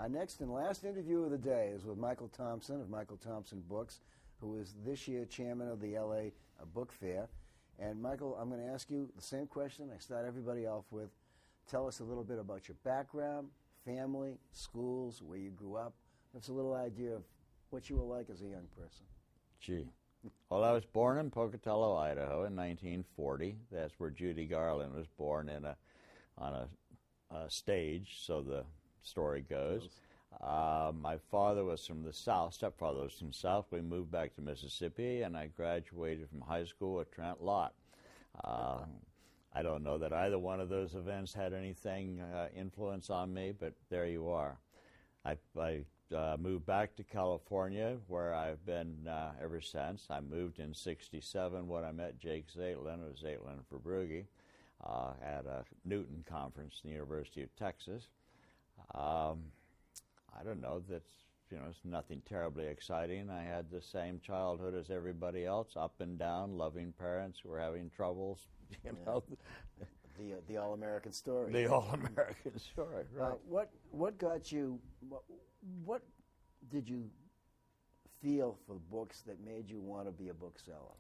Our next and last interview of the day is with Michael Thompson of Michael Thompson Books, who is this year chairman of the LA Book Fair. And Michael, I'm going to ask you the same question I start everybody off with. Tell us a little bit about your background, family, schools, where you grew up. Give us a little idea of what you were like as a young person. Gee. Well, I was born in Pocatello, Idaho in 1940. That's where Judy Garland was born on a stage, so the story goes. My father was from the South, stepfather was from the South. We moved back to Mississippi, and I graduated from high school with Trent Lott. I don't know that either one of those events had anything influence on me, but there you are. I moved back to California, where I've been ever since. I moved in '67 when I met Jake Zeitlin of Zeitlin and Ver Brugge at a Newton conference in the University of Texas. I don't know, it's nothing terribly exciting. I had the same childhood as everybody else, up and down, loving parents who were having troubles, The all-American story. The all-American story, right. What got you, what did you feel for books that made you want to be a bookseller?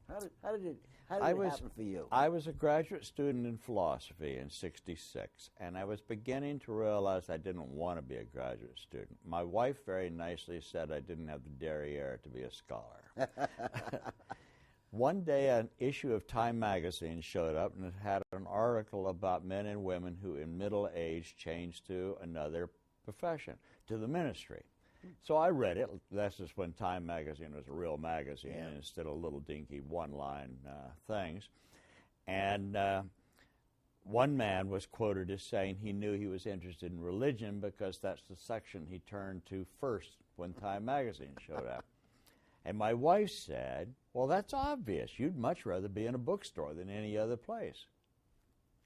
How did it happen for you? I was a graduate student in philosophy in '66, and I was beginning to realize I didn't want to be a graduate student. My wife very nicely said I didn't have the derriere to be a scholar. One day, an issue of Time magazine showed up, and it had an article about men and women who, in middle age, changed to another profession, to the ministry. So I read it. This is when Time magazine was a real magazine instead of little dinky one-line things. And one man was quoted as saying he knew he was interested in religion because that's the section he turned to first when Time magazine showed up. And my wife said, well, that's obvious. You'd much rather be in a bookstore than any other place.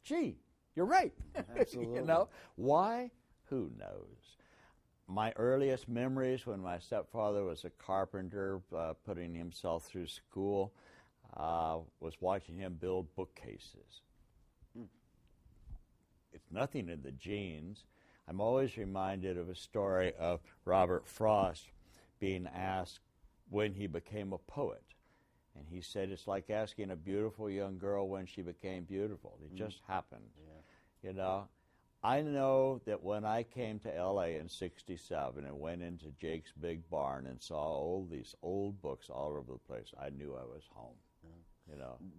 Gee, you're right. Absolutely. Why? Who knows? My earliest memories when my stepfather was a carpenter putting himself through school was watching him build bookcases. It's nothing in the genes. I'm always reminded of a story of Robert Frost being asked when he became a poet. And he said, it's like asking a beautiful young girl when she became beautiful. It just happened. Yeah. I know that when I came to L.A. in '67 and went into Jake's big barn and saw all these old books all over the place, I knew I was home.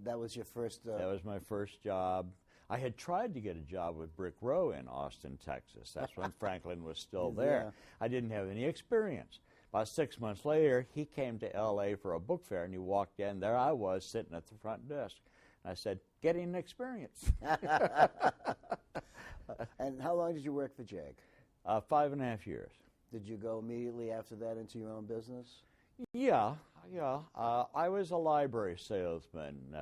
That was your first... That was my first job. I had tried to get a job with Brick Row in Austin, Texas. That's when Franklin was still there. I didn't have any experience. About 6 months later, he came to L.A. for a book fair, and he walked in. There I was sitting at the front desk. And I said, getting experience. And how long did you work for Jake? 5.5 years. Did you go immediately after that into your own business? Yeah. I was a library salesman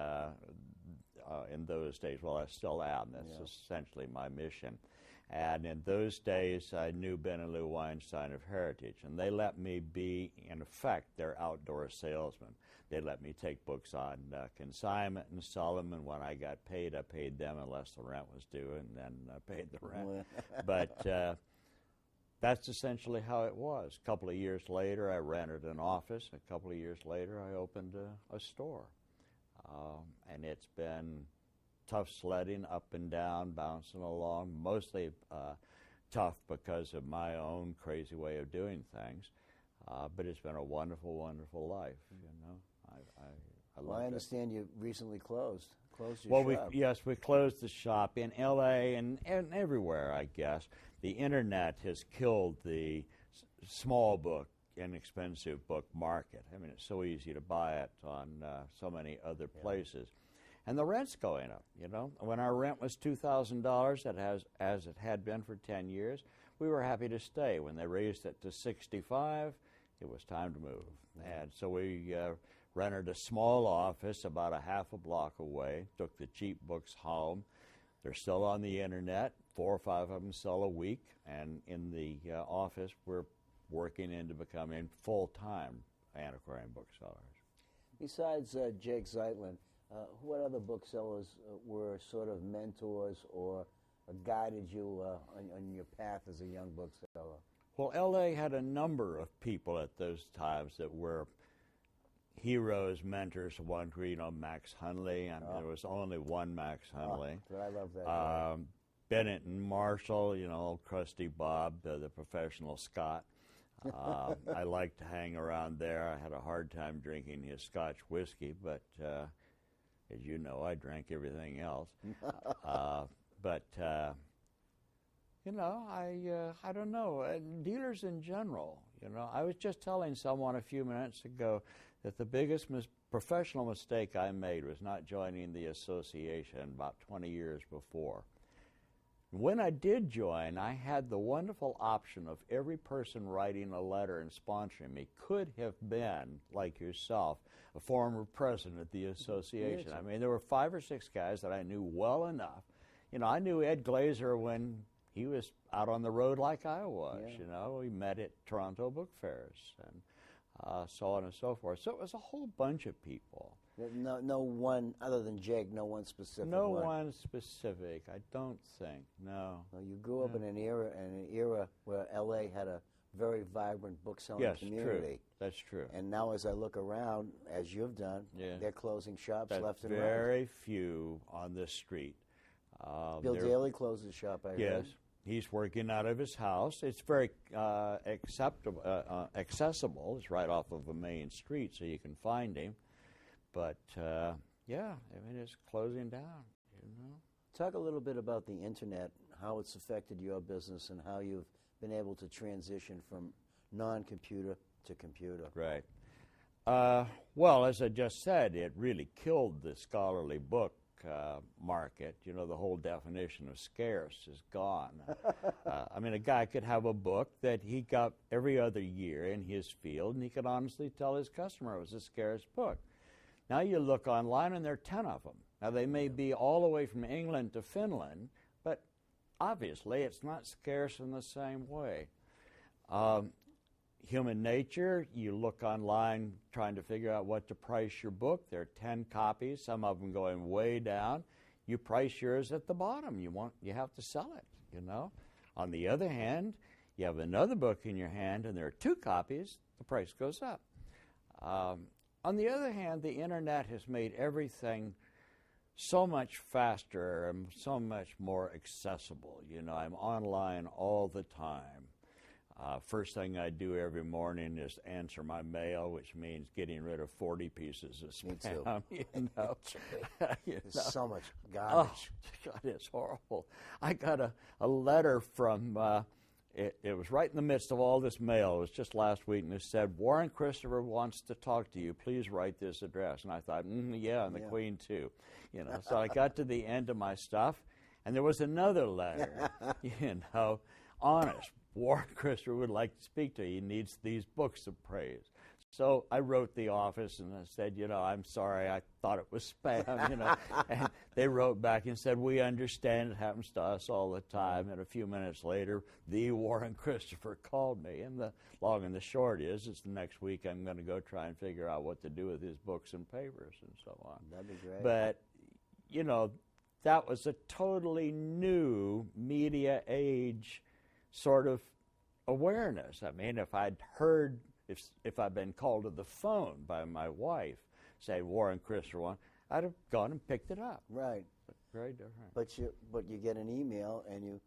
in those days. Well, I still am. That's essentially my mission. And in those days, I knew Ben and Lou Weinstein of Heritage, and they let me be, in effect, their outdoor salesman. They let me take books on consignment and sell them, and when I got paid, I paid them unless the rent was due, and then I paid the rent. But that's essentially how it was. A couple of years later, I rented an office. A couple of years later, I opened a store. And it's been tough sledding, up and down, bouncing along, mostly tough because of my own crazy way of doing things. But it's been a wonderful, wonderful life, I understand you recently closed your shop. We closed the shop in L.A. and everywhere, I guess. The Internet has killed the small book, inexpensive book market. I mean, it's so easy to buy it on so many other places. And the rent's going up, When our rent was $2,000, as it had been for 10 years, we were happy to stay. When they raised it to $65, it was time to move. And so we rented a small office about a half a block away, took the cheap books home. They're still on the Internet. 4 or 5 of them sell a week. And in the office, we're working into becoming full-time antiquarian booksellers. Besides Jake Zeitlin, what other booksellers were sort of mentors or guided you on your path as a young bookseller? Well, L.A. had a number of people at those times that were heroes, mentors. One, Max Hunley. I mean, there was only one Max Hunley. But I love that guy. Bennett and Marshall, old Krusty Bob, the professional Scot. I liked to hang around there. I had a hard time drinking his Scotch whiskey, but as you know, I drank everything else. I don't know. Dealers in general, I was just telling someone a few minutes ago that the biggest professional mistake I made was not joining the association about 20 years before. When I did join, I had the wonderful option of every person writing a letter and sponsoring me could have been, like yourself, a former president of the association. I mean, there were 5 or 6 guys that I knew well enough. I knew Ed Glazer when he was out on the road like I was. We met at Toronto book fairs and so on and so forth. So it was a whole bunch of people. No one, other than Jake, no one specific. No one specific, I don't think, no. Well, you grew up in an era where L.A. had a very vibrant book-selling community. True. That's true. And now as I look around, as you've done, they're closing shops left and right. Very few on this street. Bill Daly closed his shop, I heard. Yes. He's working out of his house. It's very accessible. It's right off of a main street, so you can find him. But, it's closing down, Talk a little bit about the Internet, how it's affected your business, and how you've been able to transition from non-computer to computer. Right. Well, as I just said, it really killed the scholarly book market. The whole definition of scarce is gone. A guy could have a book that he got every other year in his field, and he could honestly tell his customer it was a scarce book. Now you look online, and there are 10 of them. Now, they may be all the way from England to Finland, but obviously it's not scarce in the same way. Human nature, you look online trying to figure out what to price your book. There are 10 copies, some of them going way down. You price yours at the bottom. You have to sell it, On the other hand, you have another book in your hand, and there are 2 copies, the price goes up. On the other hand, the Internet has made everything so much faster and so much more accessible. I'm online all the time. First thing I do every morning is answer my mail, which means getting rid of 40 pieces of spam. Me too. There's so much garbage. Oh, God, it's horrible. I got a letter from... It was right in the midst of all this mail. It was just last week, and it said, Warren Christopher wants to talk to you. Please write this address. And I thought, and the Queen, too. So I got to the end of my stuff, and there was another letter, honest. Warren Christopher would like to speak to you. He needs these books appraised. So I wrote the office and I said, I'm sorry, I thought it was spam, And they wrote back and said, we understand, it happens to us all the time. And a few minutes later, the Warren Christopher called me. And the long and the short is, it's the next week I'm going to go try and figure out what to do with his books and papers and so on. That'd be great. But, that was a totally new media age sort of awareness. If I'd heard... If I'd been called to the phone by my wife, say Warren Christopher, I'd have gone and picked it up. Right. But very different. But you get an email, and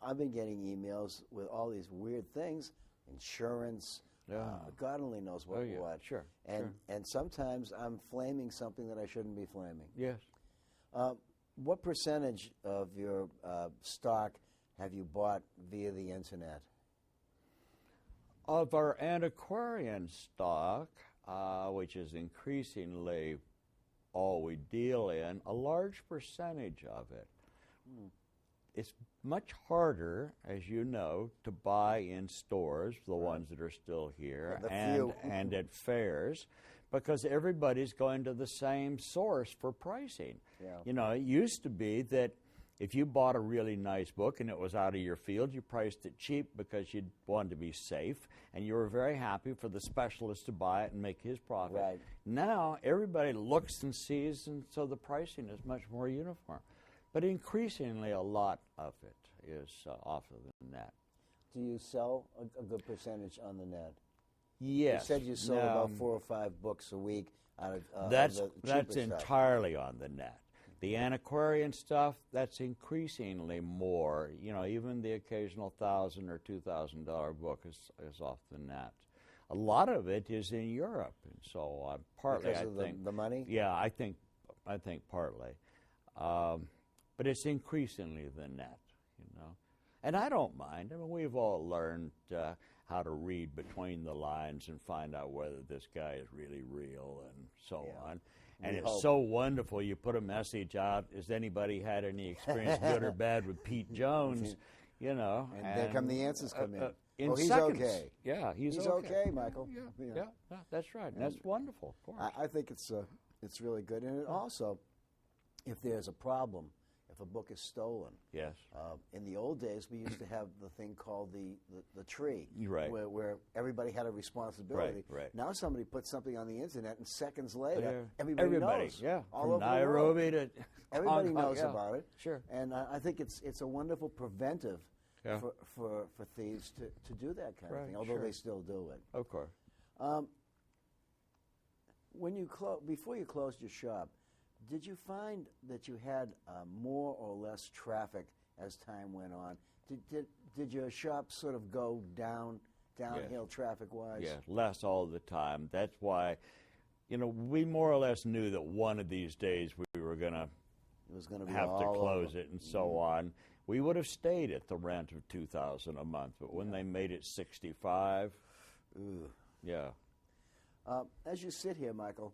I've been getting emails with all these weird things, insurance. God only knows what. Sure. And sometimes I'm flaming something that I shouldn't be flaming. Yes. What percentage of your stock have you bought via the Internet? Of our antiquarian stock, which is increasingly all we deal in, a large percentage of it. It's much harder, as you know, to buy in stores, the ones that are still here, and at fairs, because everybody's going to the same source for pricing. Yeah. It used to be that if you bought a really nice book and it was out of your field, you priced it cheap because you wanted to be safe, and you were very happy for the specialist to buy it and make his profit. Right. Now, everybody looks and sees, and so the pricing is much more uniform. but increasingly a lot of it is off of the net. Do you sell a good percentage on the net? Yes. You said you sold about 4 or 5 books a week out of that's the that's cheaper stuff. entirely on the net. The Antiquarian stuff, that's increasingly more. You know, even the occasional $1,000 or $2,000 book is off the net. A lot of it is in Europe, and so partly because I think the money. Yeah, I think partly, but it's increasingly the net. You know, and I don't mind. I mean, we've all learned how to read between the lines and find out whether this guy is really real and so on. And it's so wonderful. You put a message out. Has anybody had any experience, good or bad, with Pete Jones? You know, and there come the answers come in. He's seconds. Okay. Yeah, he's okay, Michael. Yeah, that's right. And that's wonderful. Of course. I think it's really good, and it also, if there's a problem, if a book is stolen. Yes. In the old days, we used to have the thing called the tree, right, where everybody had a responsibility. Right. Now somebody puts something on the internet, and seconds later, everybody knows. Yeah, all from over Nairobi the world. to everybody knows about it. Sure. And I think it's a wonderful preventive for thieves to do that kind of thing. Although they still do it. Of course. When you before you closed your shop, did you find that you had more or less traffic as time went on? Did your shop sort of go downhill traffic-wise? Yeah, less all the time. That's why, you know, we more or less knew that one of these days we were going to have to close it and so on. We would have stayed at the rent of $2,000 a month, but when they made it $65, yeah. As you sit here, Michael,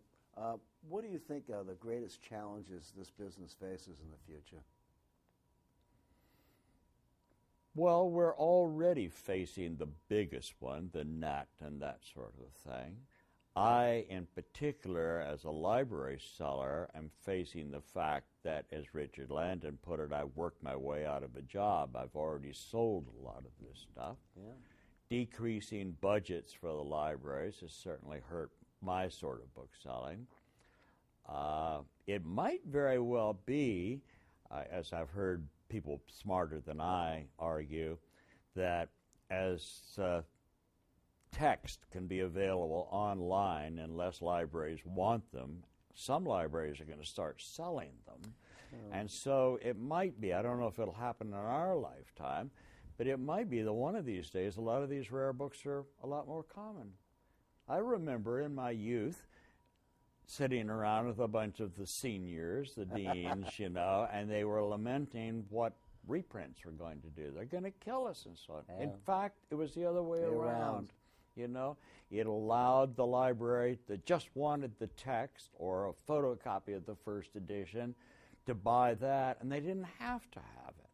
what do you think are the greatest challenges this business faces in the future? Well, we're already facing the biggest one, the net and that sort of thing. I, in particular, as a library seller, am facing the fact that, as Richard Landon put it, I worked my way out of a job. I've already sold a lot of this stuff. Yeah. Decreasing budgets for the libraries has certainly hurt my sort of book selling. It might very well be, as I've heard people smarter than I argue, that as text can be available online and less libraries want them, some libraries are going to start selling them. And so it might be, I don't know if it'll happen in our lifetime, but it might be that one of these days a lot of these rare books are a lot more common. I remember in my youth sitting around with a bunch of the seniors, the deans, you know, and they were lamenting what reprints were going to do. They're going to kill us and so on. Yeah. In fact, it was the other way around. You know, it allowed the library that just wanted the text or a photocopy of the first edition to buy that, and they didn't have to have it.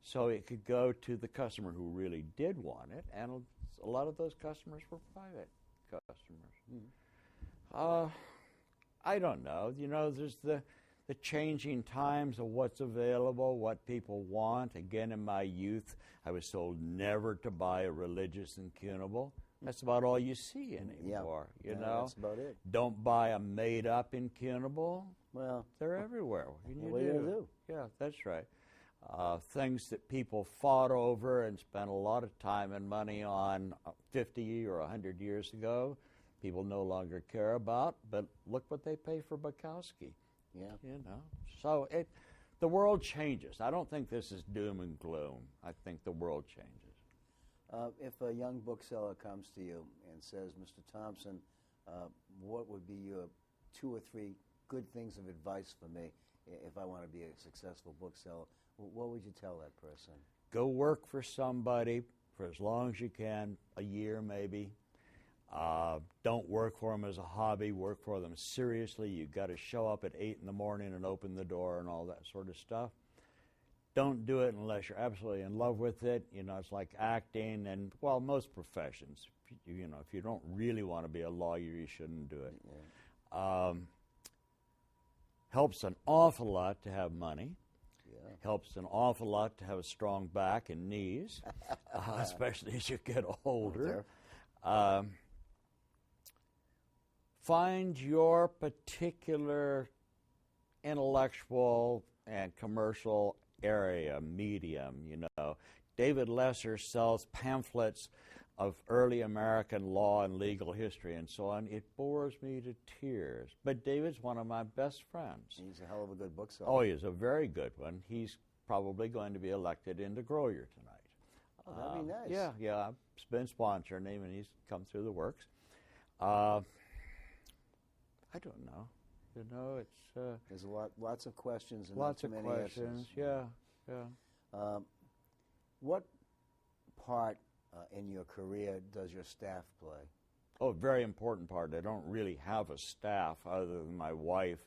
So it could go to the customer who really did want it, and a lot of those customers were private customers. I don't know. You know, there's the changing times of what's available, what people want. Again, in my youth, I was told never to buy a religious incunable. That's about all you see anymore, you know. That's about it. Don't buy a made-up incunable. Well, they're everywhere. What can you do? You do? Yeah, that's right. Things that people fought over and spent a lot of time and money on 50 or 100 years ago, people no longer care about, but look what they pay for Bukowski. Yeah. You know. So the world changes. I don't think this is doom and gloom. I think the world changes. If a young bookseller comes to you and says, Mr. Thompson, what would be your 2 or 3 good things of advice for me if I want to be a successful bookseller, what would you tell that person? Go work for somebody for as long as you can, a year maybe. Don't work for them as a hobby. Work for them seriously. You've got to show up at 8 in the morning and open the door and all that sort of stuff. Don't do it unless you're absolutely in love with it. You know, it's like acting and, well, most professions. You know, if you don't really want to be a lawyer, you shouldn't do it. Yeah. Helps an awful lot to have money. Yeah. Helps an awful lot to have a strong back and knees, especially as you get older. Find your particular intellectual and commercial area, medium, you know. David Lesser sells pamphlets of early American law and legal history and so on. It bores me to tears. But David's one of my best friends. He's a hell of a good bookseller. Oh, he is a very good one. He's probably going to be elected into Groyer tonight. Oh, that'd be nice. Yeah. I've been sponsoring him, and he's come through the works. I don't know. You know, it's... There's lots of questions and lots not of too many questions, answers. yeah. What part in your career does your staff play? Oh, very important part. I don't really have a staff other than my wife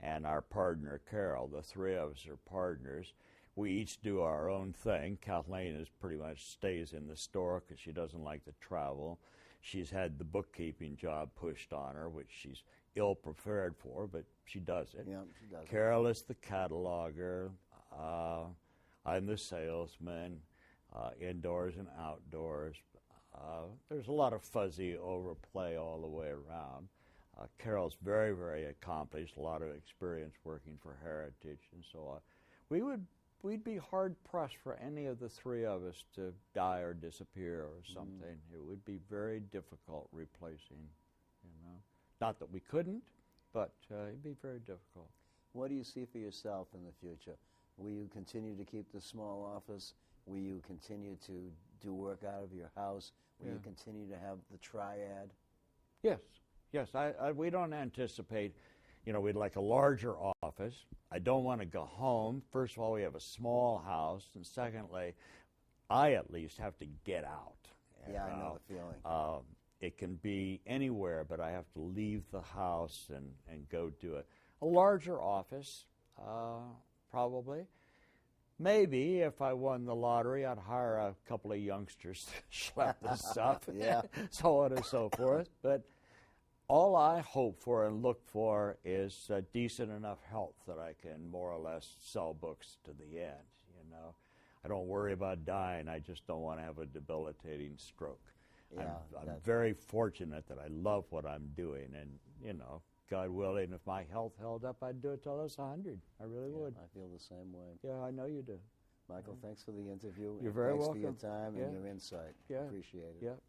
and our partner, Carol. The three of us are partners. We each do our own thing. Kathleen is pretty much stays in the store because she doesn't like to travel. She's had the bookkeeping job pushed on her, which she's ill-prepared for, but she does it. Yeah, she does. Carol is the cataloger. I'm the salesman, indoors and outdoors. There's a lot of fuzzy overplay all the way around. Carol's very, very accomplished, a lot of experience working for Heritage and so on. We'd be hard-pressed for any of the three of us to die or disappear or something. It would be very difficult replacing, you know. Not that we couldn't, but it'd be very difficult. What do you see for yourself in the future? Will you continue to keep the small office? Will you continue to do work out of your house? Will you continue to have the triad? Yes. We don't anticipate, you know, we'd like a larger office. I don't want to go home. First of all, we have a small house, and secondly, I at least have to get out. Yeah, I know the feeling. It can be anywhere, but I have to leave the house and go do it. A larger office, probably. Maybe if I won the lottery, I'd hire a couple of youngsters to schlep the stuff, so on and so forth. But all I hope for and look for is decent enough health that I can more or less sell books to the end, you know. I don't worry about dying. I just don't want to have a debilitating stroke. Yeah, I'm very fortunate that I love what I'm doing, and, you know, God willing, if my health held up, I'd do it till I was 100. I really would. I feel the same way. Yeah, I know you do. Michael, thanks for the interview. You're very welcome. welcome. Thanks for your time and your insight. Yeah. Appreciate it. Yeah.